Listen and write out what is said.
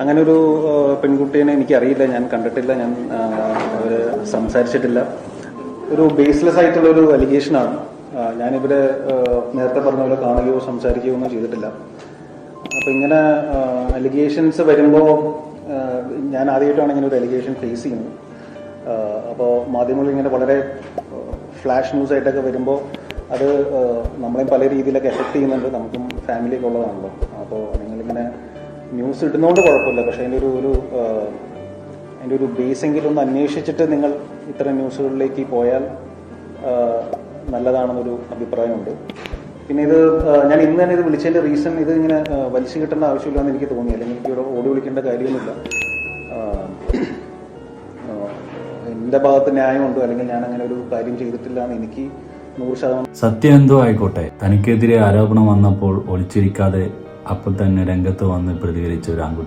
അങ്ങനെ ഒരു പെൺകുട്ടീനെ എനിക്കറിയില്ല, ഞാൻ കണ്ടിട്ടില്ല, ഞാൻ അവര് സംസാരിച്ചിട്ടില്ല. ഒരു ബേസ്ലെസ് ആയിട്ടുള്ള ഒരു അലിഗേഷനാണ്. ഞാനിവരെ നേരത്തെ പറഞ്ഞ പോലെ കാണുകയോ സംസാരിക്കുകയോ ഒന്നും ചെയ്തിട്ടില്ല. അപ്പൊ ഇങ്ങനെ അലിഗേഷൻസ് വരുമ്പോൾ ഞാൻ ആദ്യമായിട്ടാണ് ഇങ്ങനെ ഒരു അലിഗേഷൻ ഫേസ് ചെയ്യുന്നത്. അപ്പോൾ മാധ്യമങ്ങൾ ഇങ്ങനെ വളരെ ഫ്ലാഷ് ന്യൂസ് ആയിട്ടൊക്കെ വരുമ്പോൾ അത് നമ്മളെയും പല രീതിയിലൊക്കെ എഫക്ട് ചെയ്യുന്നുണ്ട്. നമുക്കും ഫാമിലിയൊക്കെ ഉള്ളതാണല്ലോ. അപ്പോൾ നിങ്ങളിങ്ങനെ ന്യൂസ് ഇടുന്നതുകൊണ്ട് കുഴപ്പമില്ല, പക്ഷെ അതിൻ്റെ ഒരു ബേസെങ്കിലും ഒന്ന് അന്വേഷിച്ചിട്ട് നിങ്ങൾ ഇത്തരം ന്യൂസുകളിലേക്ക് പോയാൽ നല്ലതാണെന്നൊരു അഭിപ്രായമുണ്ട്. പിന്നെ ഇത് ഞാൻ ഇന്ന് തന്നെ ഇത് വിളിച്ചതിൻ്റെ റീസൺ, ഇത് ഇങ്ങനെ വലിച്ചു കിട്ടേണ്ട ആവശ്യമില്ലെന്ന് എനിക്ക് തോന്നി. അല്ലെങ്കിൽ എനിക്ക് ഇവിടെ ഓടി വിളിക്കേണ്ട കാര്യമൊന്നുമില്ല. എൻ്റെ ഭാഗത്ത് ന്യായമുണ്ടോ, അല്ലെങ്കിൽ ഞാൻ അങ്ങനെ ഒരു കാര്യം ചെയ്തിട്ടില്ല എന്ന് എനിക്ക് 100%. സത്യം എന്തോ ആയിക്കോട്ടെ, തനിക്കെതിരെ ആരോപണം വന്നപ്പോൾ ഒളിച്ചിരിക്കാതെ അപ്പോൾ തന്നെ രംഗത്ത് വന്ന് പ്രതികരിച്ച ഒരു ആൺകുട്ടി.